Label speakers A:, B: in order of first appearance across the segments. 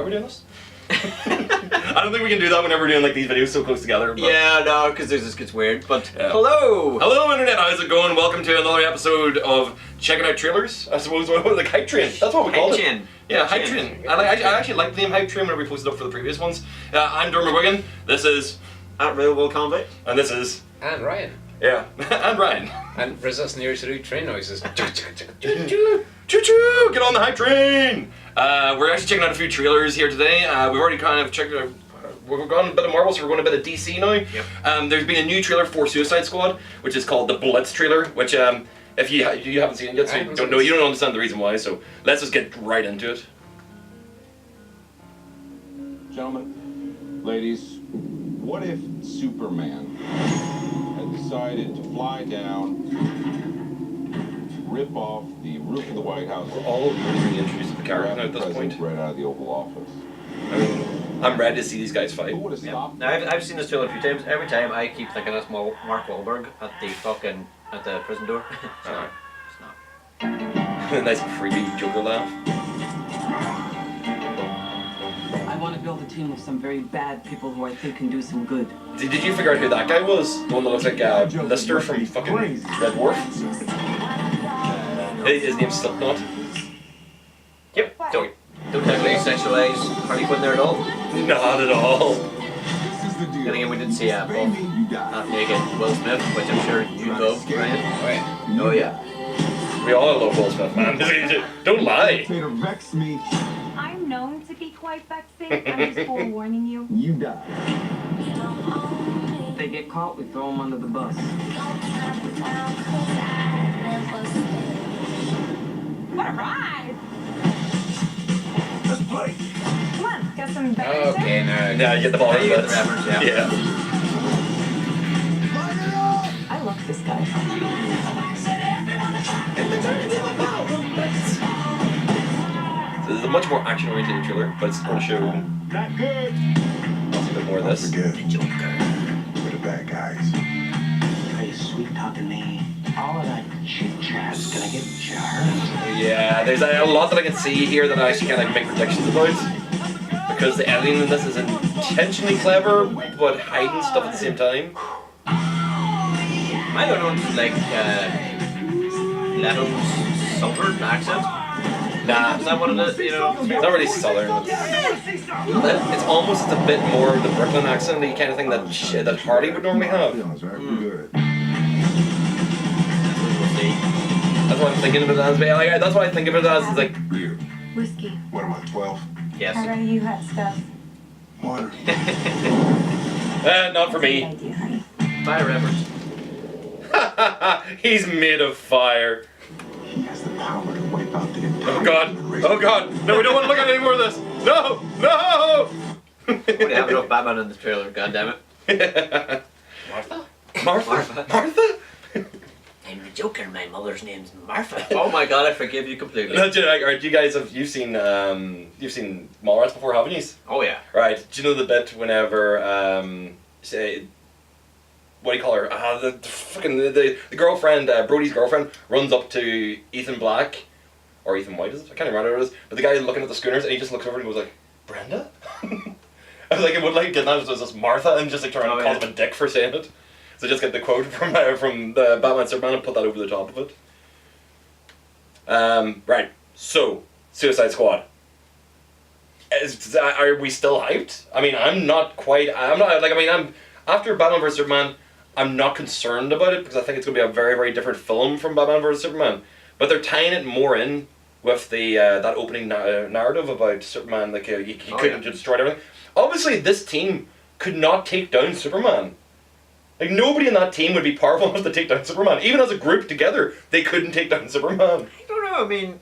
A: we doing this? I don't think we can do that whenever we're doing like these videos so close together. But...
B: Yeah, no, because this gets weird. But hello!
A: Hello, Internet. How's it going? Welcome to another episode of Checking Out Trailers. I suppose like HypeTrain. That's what we call it. Yeah, HypeTrain. I actually like the name HypeTrain whenever we posted up for the previous ones. I'm Dermot Wigan. This is
B: at Real World Convoy.
A: And this is
C: and Ryan.
A: Yeah, and Ryan.
C: And for us nearest to do train noises.
A: Choo-choo! Get on the hype train! We're actually checking out a few trailers here today. We've already kind of checked out. We've gone a bit of Marvel, so we're going a bit of DC now.
B: Yep.
A: There's been a new trailer for Suicide Squad, which is called the Blitz trailer. Which, if you haven't seen it yet, so you don't know, you don't understand the reason why. So let's just get right into it.
D: Gentlemen, ladies, what if Superman had decided to fly down, rip off the roof of the White House?
A: We're all really introduced to the character now at this point.
D: Right out of the Oval Office.
A: I mean, I'm ready to see these guys fight.
D: Who would have stopped?
B: Now, I've seen this trailer a few times. Every time I keep thinking that's Mark Wahlberg at the prison door. It's not.
A: Nice creepy Joker laugh.
E: I want to build a team of some very bad people who I think can do some good.
A: Did you figure out who that guy was? The one that looks like Lister from fucking Red Dwarf? His name's Slipknot.
B: Yep. Don't heavily sexualize Harley Quinn there at all.
A: Not at all.
B: Then again, we didn't see not naked Will Smith, which I'm sure you love, Ryan. Oh yeah.
A: We all love Will Smith, man. Don't lie.
F: I'm known to be quite vexing. I'm just forewarning you.
D: You die.
E: If they get caught, we throw them under the bus.
F: What a ride!
D: Let's play.
F: Come on, got some better.
C: Okay, now.
A: Yeah, you get the ball in
B: You
A: the
B: get the reference, yeah.
A: Yeah.
F: I love this guy.
A: So this is a much more action-oriented trailer, but it's going to show
D: Not good.
A: a bit more of this.
D: We're the bad guys.
E: Hey, sweet talking me. All of that chit-chat's gonna get you hurt.
A: Yeah, there's a lot that I can see here that I actually can make predictions about. Because the editing in this is intentionally clever, but hiding stuff at the same time.
B: I don't know, it's like Leto's southern accent.
A: Nah,
B: Is that what it is? You know,
A: it's not really southern. It's almost a bit more of the Brooklyn accent, the kind of thing that Hardy would normally have. That's what I'm thinking of it as. That's what I think of it as. It's like
F: Whiskey.
D: What am I, 12?
B: yes.
F: How about you hot stuff?
D: Water.
A: not for
F: Good
A: me.
F: idea, honey.
B: Fire reference.
A: He's made of fire.
D: He has the power to wipe out the entire
A: Oh god. Oh god. No, we don't want to look at any more of this. No. No.
B: We have enough Batman in the trailer, goddammit.
C: Martha?
A: Martha?
B: I'm the Joker, my mother's name's Martha. Oh my god, I forgive you completely.
A: No, alright, you guys you've seen Mallrats before, haven't you?
B: Oh yeah.
A: Right. Do you know the bit whenever say what do you call her? The girlfriend, Brody's girlfriend, runs up to Ethan Black or Ethan White is it? I can't remember what it is. But the guy looking at the schooners and he just looks over and goes like, Brenda? I was like, it would like get that as this Martha and just like trying to call him a dick for saying it. So just get the quote from the Batman Superman and put that over the top of it. Right. So, Suicide Squad. Are we still hyped? I mean, I'm after Batman vs Superman, I'm not concerned about it because I think it's going to be a very, very different film from Batman vs Superman. But they're tying it more in with the that opening narrative about Superman, like he couldn't destroy everything. Obviously, this team could not take down Superman. Like, nobody in that team would be powerful enough to take down Superman. Even as a group together, they couldn't take down Superman.
B: I don't know, I mean,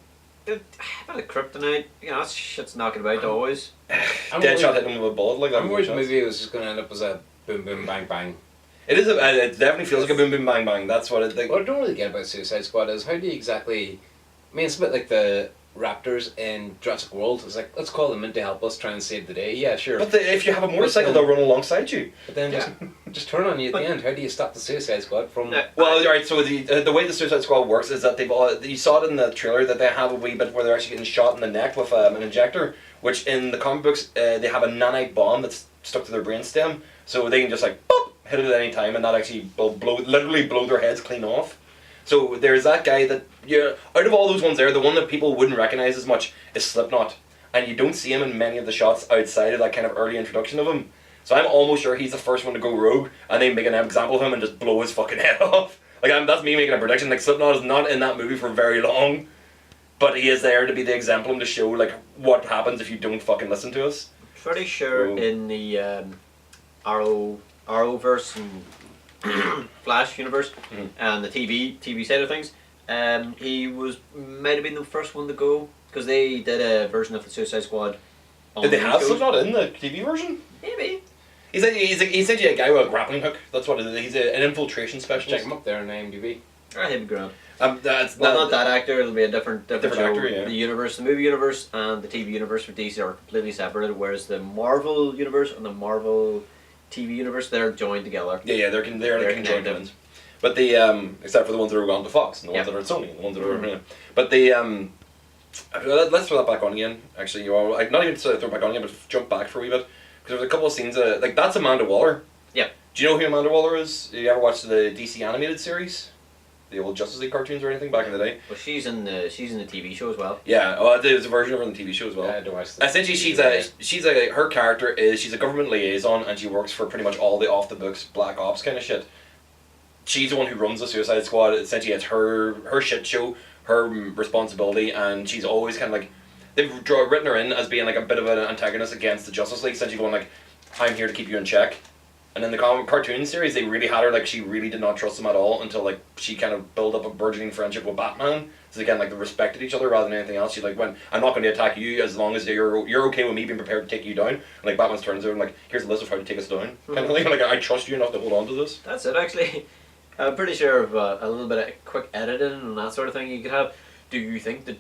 B: a bit of kryptonite, you know, that shit's knocking about always.
A: Deadshot hitting him with a bullet like that.
C: I'm worried maybe it was just going to end up as a boom boom bang bang.
A: It is. It definitely feels like a boom boom bang bang. That's what it. Like,
C: What I don't really get about Suicide Squad is how do you exactly... I mean, it's a bit like the raptors in Jurassic World. It's like, let's call them in to help us try and save the day. Yeah, sure.
A: But if you have a motorcycle, they'll run alongside you.
C: But then just turn on you at the end. How do you stop the Suicide Squad from...
A: Well, alright, so the way the Suicide Squad works is that you saw it in the trailer that they have a wee bit where they're actually getting shot in the neck with an injector which in the comic books they have a nanite bomb that's stuck to their brainstem, so they can just like boop, hit it at any time and that actually will literally blow their heads clean off. So there's that guy that, out of all those ones there, the one that people wouldn't recognize as much is Slipknot. And you don't see him in many of the shots outside of that kind of early introduction of him. So I'm almost sure he's the first one to go rogue, and they make an example of him and just blow his fucking head off. Like, that's me making a prediction. Like, Slipknot is not in that movie for very long, but he is there to be the exemplar to show, like, what happens if you don't fucking listen to us.
B: Pretty sure in the Arrowverse and Flash universe and the TV side of things, he might have been the first one to go, because they did a version of the Suicide Squad.
A: Did they have Slipknot in the TV version?
B: Maybe.
A: He's essentially a guy with a grappling hook. That's what it is. He's an infiltration specialist.
C: Check him up there on IMDb.
B: I think grand.
A: That's
B: not that actor. It'll be a different show.
A: actor. Yeah.
B: The universe, the movie universe, and the TV universe for DC are completely separated. Whereas the Marvel universe and the Marvel TV universe, they're joined together.
A: Yeah, they're conjoined villains. But the except for the ones that are gone to Fox and the ones that are at Sony, and the ones that are. But the let's throw that back on again. Actually, like not even throw it back on again, but jump back for a wee bit. Because there's a couple of scenes like that's Amanda Waller.
B: Yeah. Do
A: you know who Amanda Waller is? Have you ever watched the DC animated series, the old Justice League cartoons or anything back in the day?
B: Well, she's in the TV show as well.
A: Yeah. There's a version of her in the TV show as well.
C: Yeah, I don't watch that.
A: Essentially, her character is she's a government liaison and she works for pretty much all the off the books black ops kind of shit. She's the one who runs the Suicide Squad. Essentially, it's her shit show, her responsibility, and she's always kind of like. They've written her in as being like a bit of an antagonist against the Justice League, essentially going like, I'm here to keep you in check. And in the cartoon series, they really had her like she really did not trust him at all until like she kind of built up a burgeoning friendship with Batman. So again, like they respected each other rather than anything else. She's like, I'm not going to attack you as long as you're okay with me being prepared to take you down. And like Batman turns to her and like, here's a list of how to take us down. Kind of thing. Like I trust you enough to hold on to this.
B: That's it actually. I'm pretty sure of a little bit of quick editing and that sort of thing you could have. Do you think that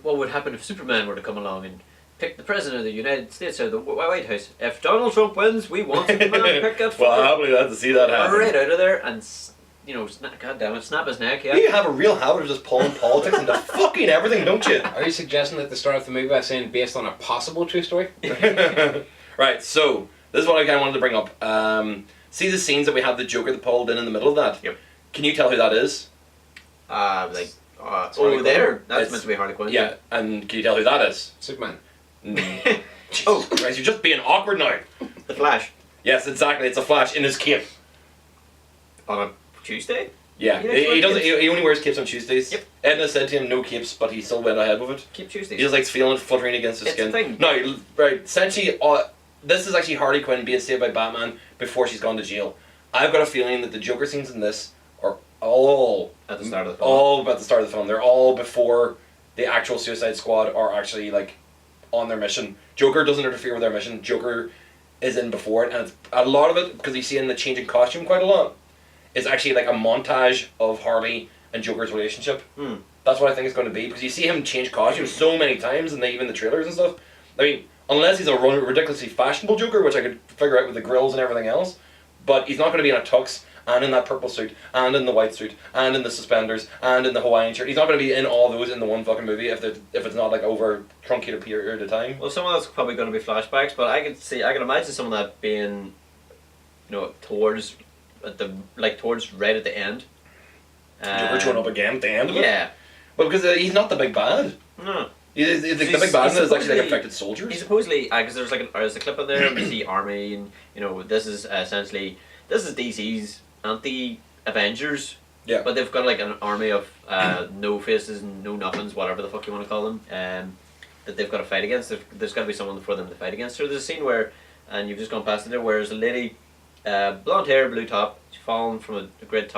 B: what would happen if Superman were to come along and pick the president of the United States or the White House? If Donald Trump wins, we want Superman to pick that.
A: Well, I'll happily glad to see that happen.
B: Right out of there and snap his neck. Yeah.
A: You have a real habit of just pulling politics into fucking everything, don't you?
C: Are you suggesting at the start of the movie by saying based on a possible true story?
A: Right. So this is what I kind of wanted to bring up. See the scenes that we have the Joker that pulled in the middle of that.
B: Yep.
A: Can you tell who that is?
B: There. That's meant to be Harley Quinn.
A: Yeah, and can you tell who that is?
C: Superman.
A: Oh, Christ, you're just being awkward now.
B: The Flash.
A: Yes, exactly. It's a Flash in his cape.
B: On a Tuesday?
A: Yeah, he doesn't. He only wears capes on Tuesdays.
B: Yep.
A: Edna said to him, "No capes," but he still went ahead with it.
B: Keep Tuesdays.
A: He just likes feeling it fluttering against his skin.
B: It's a thing.
A: No, right. Essentially, this is actually Harley Quinn being saved by Batman before she's gone to jail. I've got a feeling that the Joker scenes in this are all
B: at the start of the film.
A: All about the start of the film. They're all before the actual Suicide Squad are actually like on their mission. Joker doesn't interfere with their mission. Joker is in before it, and it's, a lot of it, because you see in the changing costume quite a lot, is actually like a montage of Harley and Joker's relationship. That's what I think it's going to be, because you see him change costumes so many times, and even the trailers and stuff. I mean, unless he's a ridiculously fashionable Joker, which I could figure out with the grills and everything else, but he's not going to be in a tux, and in that purple suit, and in the white suit, and in the suspenders, and in the Hawaiian shirt. He's not going to be in all those in the one fucking movie if it's not like over a truncated period of time.
B: Well, some of that's probably going to be flashbacks, but I can imagine some of that being, towards right at the end.
A: Joker showing up again at the end of it?
B: Yeah.
A: Well, because he's not the big bad.
B: No.
A: The big bad is actually like affected soldiers.
B: He supposedly, because there's a clip in there, you see army, and this is DC's anti-Avengers.
A: Yeah.
B: But they've got like an army of no faces and no nothings, whatever the fuck you want to call them, that they've got to fight against. There's got to be someone for them to fight against. So there's a scene where, and you've just gone past it there, where there's a lady, blonde hair, blue top, she's fallen from a great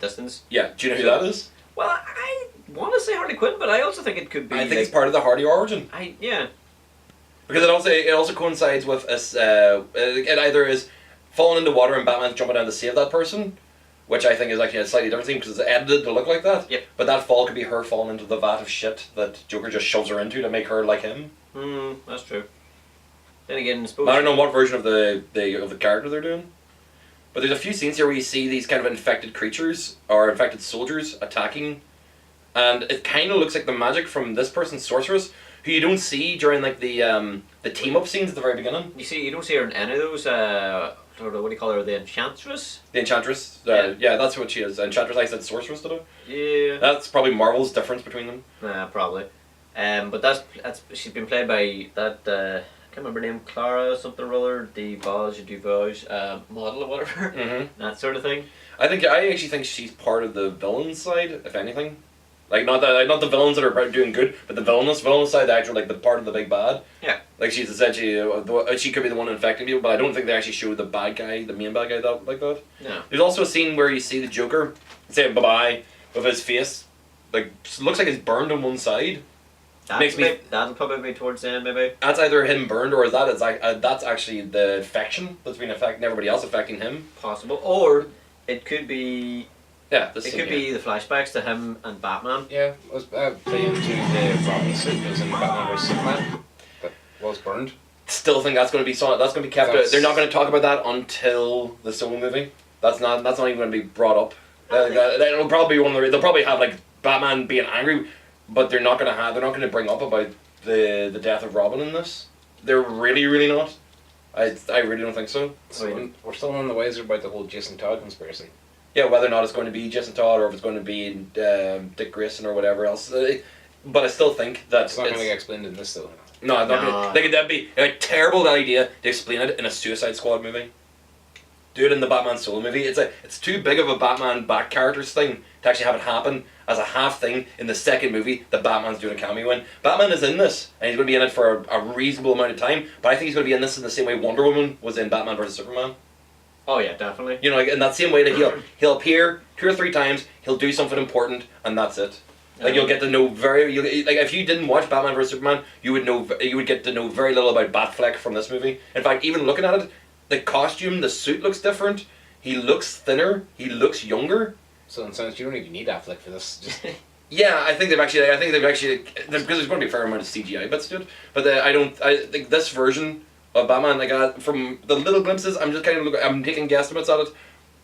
B: distance.
A: Yeah. Do you know who that is?
B: Well, I want to say Harley Quinn, but I also think it could be.
A: I think it's part of the Hardy origin.
B: Yeah.
A: Because it also coincides with us. It either is falling into water and Batman's jumping down to save that person, which I think is actually a slightly different thing because it's edited to look like that.
B: Yep.
A: But that fall could be her falling into the vat of shit that Joker just shoves her into to make her like him.
B: That's true. Then again, I suppose
A: I don't know what version of the character they're doing. But there's a few scenes here where you see these kind of infected creatures or infected soldiers attacking, and it kind of looks like the magic from this person's sorceress, who you don't see during like the team up scenes at the very beginning.
B: You don't see her in any of those. What do you call her? The Enchantress.
A: The Enchantress. Yeah, that's what she is. Enchantress. I said Sorceress today.
B: Yeah.
A: That's probably Marvel's difference between them.
B: Probably. But that's she's been played by that. I can't remember her name. Clara something or other. Duvage model or whatever.
A: Mm-hmm.
B: That sort of thing.
A: I actually think she's part of the villain side, if anything. Like not the villains that are doing good, but the villain side, the actual like the part of the big bad.
B: Yeah.
A: Like she's essentially she could be the one infecting people, but I don't think they actually show the bad guy, the main bad guy, that like that.
B: No.
A: There's also a scene where you see the Joker say bye bye with his face, like looks like it's burned on one side.
B: That'll probably be towards the end, maybe.
A: That's either him burned or that's actually the infection that's been affecting everybody else, affecting him.
B: Possible, or it could be.
A: Yeah,
B: it could be the flashbacks to him and Batman.
C: Yeah, I was playing to the Robin suit that was in Batman vs Superman that was burned.
A: Still think that's going to be kept out. They're not going to talk about that until the solo movie. That's not even going to be brought up. It'll probably be they'll probably have like Batman being angry, but they're not going to bring up about the death of Robin in this. They're really not. I really don't think so.
C: So we're still on the wiser about the whole Jason Todd conspiracy.
A: Yeah, whether or not it's going to be Jason Todd or if it's going to be Dick Grayson or whatever else. But I still think that
C: it's not going to get explained in this though.
A: No, it's not gonna, like that'd be a terrible idea to explain it in a Suicide Squad movie. Do it in the Batman solo movie. It's too big of a Batman back characters thing to actually have it happen as a half thing in the second movie that Batman's doing a cameo in. Batman is in this, and he's going to be in it for a reasonable amount of time. But I think he's going to be in this in the same way Wonder Woman was in Batman vs Superman.
B: Oh yeah, definitely.
A: You know, like in that same way that he'll appear 2 or 3 times, he'll do something important, and that's it. Like you'll get to know like if you didn't watch Batman vs Superman, you would get to know very little about Batfleck from this movie. In fact, even looking at it, the costume, the suit looks different. He looks thinner. He looks younger.
C: So in a sense, you don't even need Affleck for this. Just
A: yeah, I think they've actually because there's going to be a fair amount of CGI bits to it. But I think this version of Batman, like from the little glimpses, I'm just kind of I'm taking guesstimates at it,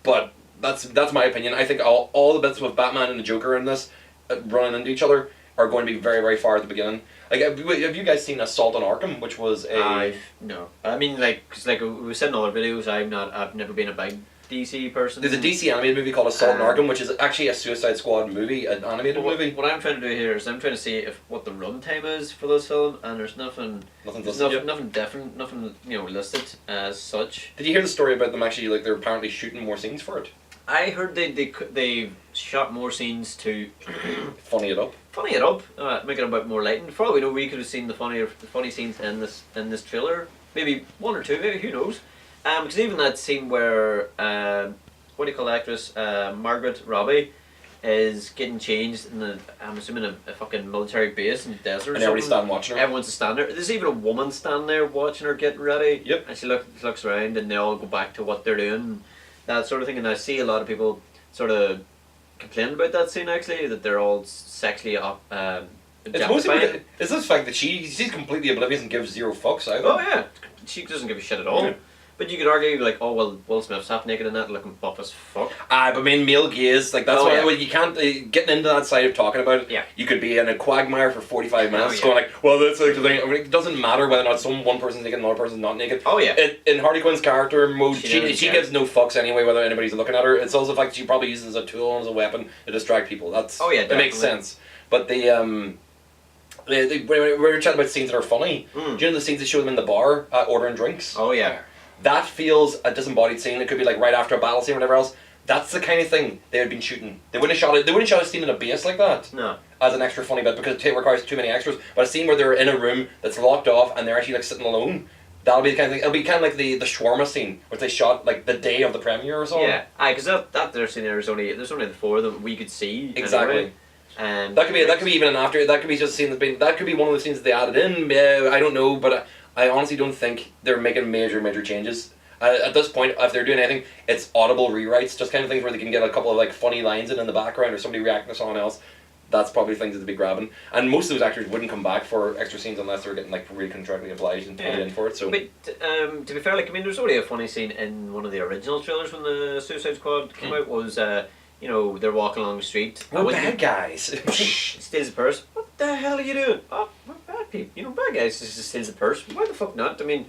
A: but that's my opinion. I think all the bits with Batman and the Joker in this running into each other are going to be very far at the beginning. Like, have you guys seen Assault on Arkham, which was a...
B: No. I mean, like, cause like we said in other videos, I've never been a big DC person.
A: There's a DC animated movie called Assault on Arkham, which is actually a Suicide Squad movie, an animated movie.
B: What I'm trying to do here is I'm trying to see what the runtime is for this film, and there's nothing definite, nothing listed as such.
A: Did you hear the story about them actually, like, they're apparently shooting more scenes for it?
B: I heard they shot more scenes to
A: funny it up,
B: make it a bit more lightened. For all we know, we could have seen the funny scenes in this trailer, maybe 1 or 2, maybe who knows? Because even that scene where what do you call the actress, Margaret Robbie, is getting changed in I'm assuming a fucking military base in the desert.
A: And everybody's standing watching her.
B: Everyone's standing there. There's even a woman standing there watching her getting ready.
A: Yep.
B: And she looks around, and they all go back to what they're doing. That sort of thing, and I see a lot of people sort of complain about that scene actually, that they're all sexually
A: it's mostly it's this fact that she's completely oblivious and gives 0 fucks either.
B: Oh yeah, she doesn't give a shit at all. Yeah. But you could argue like, oh well, Will Smith's half naked in that, looking buff as fuck. But I mean,
A: male gaze, like that's why you can't getting into that side of talking about it.
B: Yeah.
A: You could be in a quagmire for 45 minutes, going like, well, that's like the thing. I mean, it doesn't matter whether or not one person's naked and another person's not naked.
B: Oh yeah.
A: In Harley Quinn's character mode, she gives no fucks anyway whether anybody's looking at her. It's also the fact that she probably uses a tool and as a weapon to distract people. That makes sense. But when we're chatting about scenes that are funny, do you know the scenes that show them in the bar ordering drinks?
B: Oh yeah.
A: That feels a disembodied scene. It could be like right after a battle scene or whatever else. That's the kind of thing they had been shooting. They wouldn't have shot a scene in a base like that.
B: No.
A: As an extra funny bit because it requires too many extras. But a scene where they're in a room that's locked off and they're actually like sitting alone. That'll be the kind of thing. It'll be kind of like the shawarma scene, which they shot like the day of the premiere or so.
B: Yeah, because that their scene there's only the 4 that we could see.
A: Exactly.
B: Anyway. And
A: that could be even an after. That could be just a scene that could be one of the scenes that they added in. I don't know, but I honestly don't think they're making major changes. At this point, if they're doing anything, it's audible rewrites, just kind of things where they can get a couple of like funny lines in the background or somebody reacting to someone else. That's probably things that they'd be grabbing. And most of those actors wouldn't come back for extra scenes unless they were getting like really contractually obliged and paid in for it. So,
B: but to be fair, like I mean, there's already a funny scene in one of the original trailers when the Suicide Squad came out. Was they're walking along the street.
A: We're bad guys.
B: Steals a purse. What the hell are you doing? Oh, we're bad bad people, bad guys just steals the purse. Why the fuck not? I mean,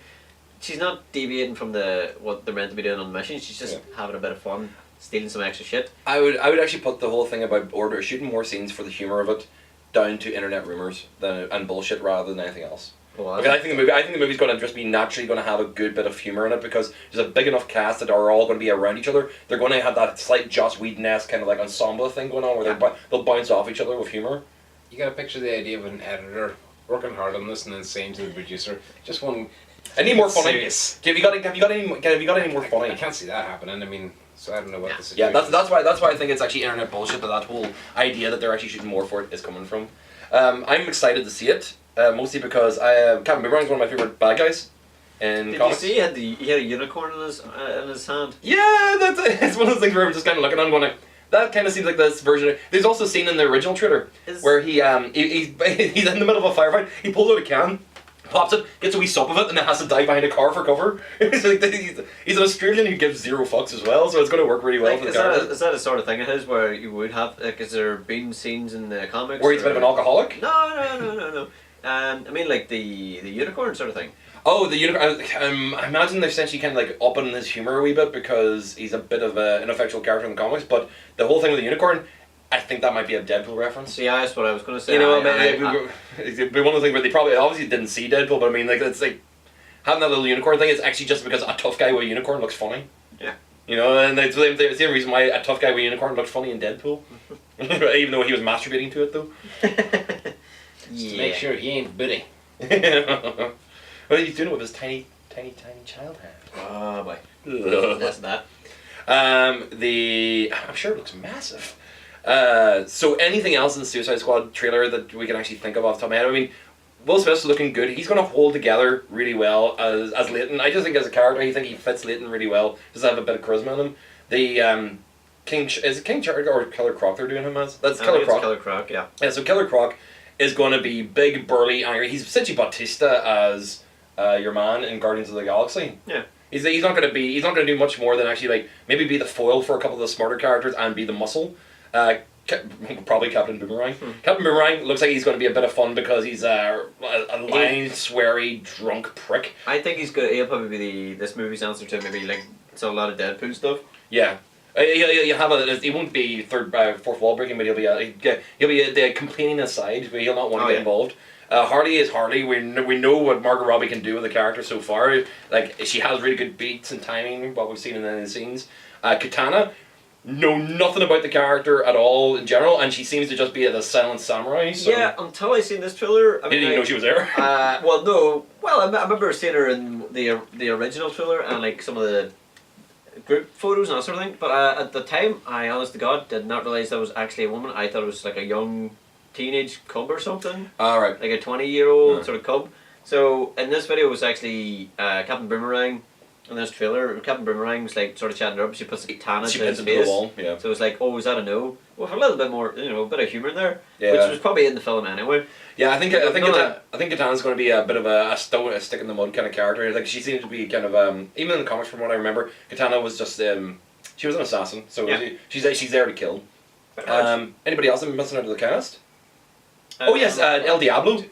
B: she's not deviating from what they're meant to be doing on the mission. She's just having a bit of fun, stealing some extra shit.
A: I would actually put the whole thing about order shooting more scenes for the humor of it down to internet rumors and bullshit rather than anything else.
B: Well,
A: Because I think the movie's going to just be naturally going to have a good bit of humor in it because there's a big enough cast that are all going to be around each other. They're going to have that slight Joss Whedon-esque kind of like ensemble thing going on where they'll bounce off each other with humor.
C: You gotta picture the idea of an editor working hard on this and then saying to the producer, "Just one."
A: I need more funny.
C: Serious.
A: Have you got any more funny?
C: I can't see that happening. I mean, so I don't know what the situation.
A: Yeah, that's why I think it's actually internet bullshit that whole idea that they're actually shooting more for it is coming from. I'm excited to see it, mostly because Captain Boomerang's one of my favorite bad guys in comics.
B: Did you see he had a unicorn in his hand?
A: Yeah, it's one of those things where I'm just kind of looking on going like, that kind of seems like this version. There's also a scene in the original trailer where he's in the middle of a firefight. He pulls out a can, pops it, gets a wee sup of it, and then has to dive behind a car for cover. He's an Australian who gives zero fucks as well, so it's going to work really well for the character.
B: Is that a sort of thing of his where you would have is there been scenes in the comics
A: Where he's a bit of an alcoholic?
B: No. I mean like the unicorn sort of thing.
A: Oh, the unicorn. I imagine they're essentially kind of like upping his humor a wee bit because he's a bit of an ineffectual character in the comics. But the whole thing with the unicorn, I think that might be a Deadpool reference.
B: So yeah, that's what I was going to say.
A: It'd be one of the things where they probably obviously didn't see Deadpool, but I mean, like it's like having that little unicorn thing is actually just because a tough guy with a unicorn looks funny.
B: Yeah.
A: And it's the same reason why a tough guy with a unicorn looked funny in Deadpool, even though he was masturbating to it though.
C: Just to make sure he ain't bitty.
A: What he's doing with his tiny child hand.
B: Oh boy. That's that.
A: I'm sure it looks massive. So anything else in the Suicide Squad trailer that we can actually think of off the top of my head? I mean, Will Smith's looking good. He's going to hold together really well as Leighton. I just think as a character, I think he fits Leighton really well. Does have a bit of charisma in him. The is it King Shark or Killer Croc they're doing him as? That's Killer Croc.
B: Killer Croc, yeah.
A: Yeah, so Killer Croc is going to be big, burly, angry. He's essentially Bautista as your man in Guardians of the Galaxy.
B: Yeah.
A: He's not going to do much more than actually like maybe be the foil for a couple of the smarter characters and be the muscle. Probably Captain Boomerang. Captain Boomerang looks like he's going to be a bit of fun because he's a lying, sweary, drunk prick.
B: I think he's good. He'll probably be this movie's answer to maybe like a lot of Deadpool stuff.
A: Yeah. He'll have he won't be fourth wall breaking, but he'll be the complaining aside, but he'll not want to get involved. Harley is Harley. We know what Margot Robbie can do with the character so far. Like she has really good beats and timing. What we've seen in the scenes. Katana, know nothing about the character at all in general, and she seems to just be the silent samurai. So.
B: Yeah, until I seen this trailer,
A: I didn't even know she was there.
B: Well, no. Well, I remember seeing her in the original trailer and like some of the group photos and that sort of thing. But at the time, I honest to God did not realize that was actually a woman. I thought it was like a young teenage cub or something.
A: Alright.
B: Like a 20-year-old sort of cub. So in this video, it was actually Captain Boomerang. In this trailer, Captain Boomerang was like sort of chatting her up. She puts a katana to his face. The wall, yeah. So it's like, oh, is that a no? Well, for a little bit more, a bit of humor there, which was probably in the film anyway.
A: Yeah, I think Katana's going to be a bit of a stick in the mud kind of character. Like she seems to be kind of even in the comics, from what I remember, Katana was just she was an assassin, so she's there to kill. Anybody else I'm missing out of the cast? Oh yes, El Diablo.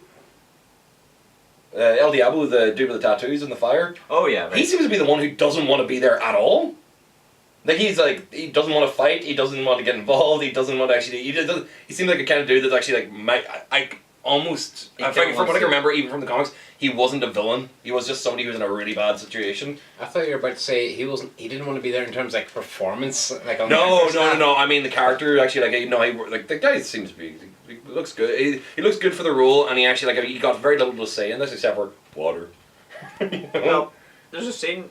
A: El Diablo, the dude with the tattoos and the fire.
B: Oh yeah. Right.
A: He seems to be the one who doesn't want to be there at all. Like he doesn't want to fight. He doesn't want to get involved. He doesn't want to actually. He seems like a kind of dude that's actually like almost. From what I can remember, even from the comics, he wasn't a villain. He was just somebody who was in a really bad situation.
C: I thought you were about to say he didn't want to be there in terms of like performance. Like
A: no. I mean the character actually the guy seems to be. He looks good. He looks good for the role, and he actually he got very little to say in this except for water.
B: Well, there's a scene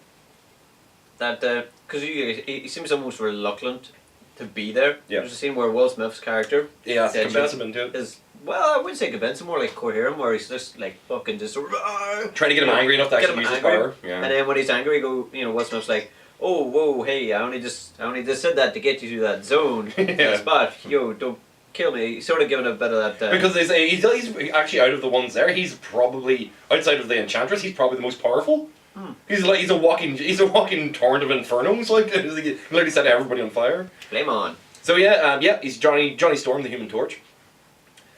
B: that because he seems almost reluctant to be there.
A: Yeah.
B: There's a scene where Will Smith's character
A: convince him into it.
B: Well, I wouldn't say convince him, more like cohere him, where he's just like fucking just
A: trying to get him angry enough to actually use his power. Yeah.
B: And then when he's angry, Will Smith's like, oh whoa, hey, I only just said that to get you to that zone, that spot. Yo, don't kill me. He's sort of giving a bit of that.
A: Because they say he's actually out of the ones there. He's probably outside of the Enchantress. He's probably the most powerful. He's a walking torrent of infernos. Like he literally set everybody on fire.
B: Flame on.
A: So he's Johnny Storm, the Human Torch.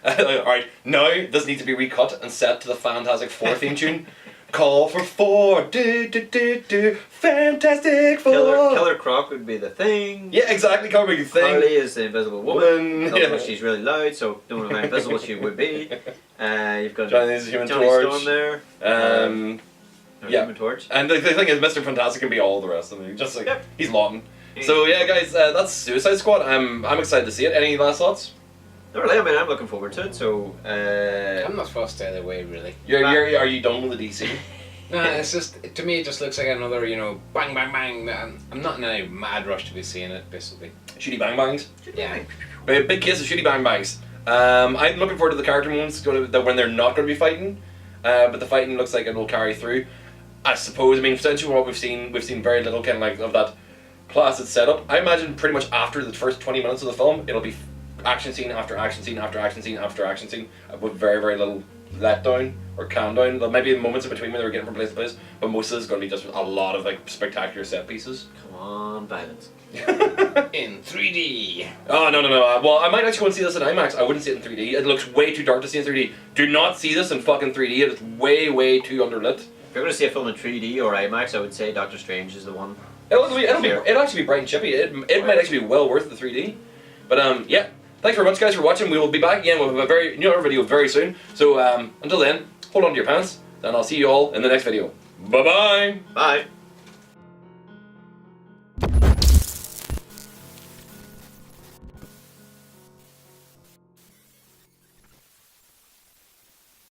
A: Alright, now this needs to be recut and set to the Fantastic Four theme tune. Call for four, Fantastic Four.
B: Killer Croc would be the thing.
A: Yeah, exactly, covering the thing.
B: Harley is the Invisible Woman.
A: Yeah.
B: She's really loud, so don't know how invisible she would be. You've got
A: Johnny's Human
B: Johnny
A: Torch.
B: Storm there.
A: Yeah.
B: Human Torch.
A: And the thing is, Mr. Fantastic can be all the rest of them. Just like,
B: Yep.
A: he's Lawton. So yeah, guys, that's Suicide Squad. I'm excited to see it. Any last thoughts?
B: Not really, I mean, I'm looking forward to it, so...
C: I'm not fussed either way, really.
A: Are you done with the DC?
C: No, it's just, to me, it just looks like another, bang, bang, bang. I'm not in any mad rush to be seeing it, basically.
A: Shooty bang bangs.
C: Yeah.
A: Big case of shooty bang bangs. I'm looking forward to the character moments when they're not going to be fighting, but the fighting looks like it will carry through. I suppose. I mean, essentially what we've seen very little kind of like of that placid setup. I imagine pretty much after the first 20 minutes of the film, it'll be action scene after action scene after action scene after action scene with very, very little letdown or calm down. There might be moments in between where they're getting from place to place, but most of it's going to be just a lot of like spectacular set pieces.
B: Come on, violence.
C: In 3D.
A: Oh, no. Well, I might actually want to see this in IMAX. I wouldn't see it in 3D. It looks way too dark to see in 3D. Do not see this in fucking 3D. It is way, way too underlit.
B: If you're going to see a film in 3D or IMAX, I would say Doctor Strange is the one.
A: It'll actually be bright and chippy. It might actually be well worth the 3D. But yeah, thanks very much, guys, for watching. We will be back again with a very new video very soon. So until then, hold on to your pants, and I'll see you all in the next video. Bye-bye.
B: Bye.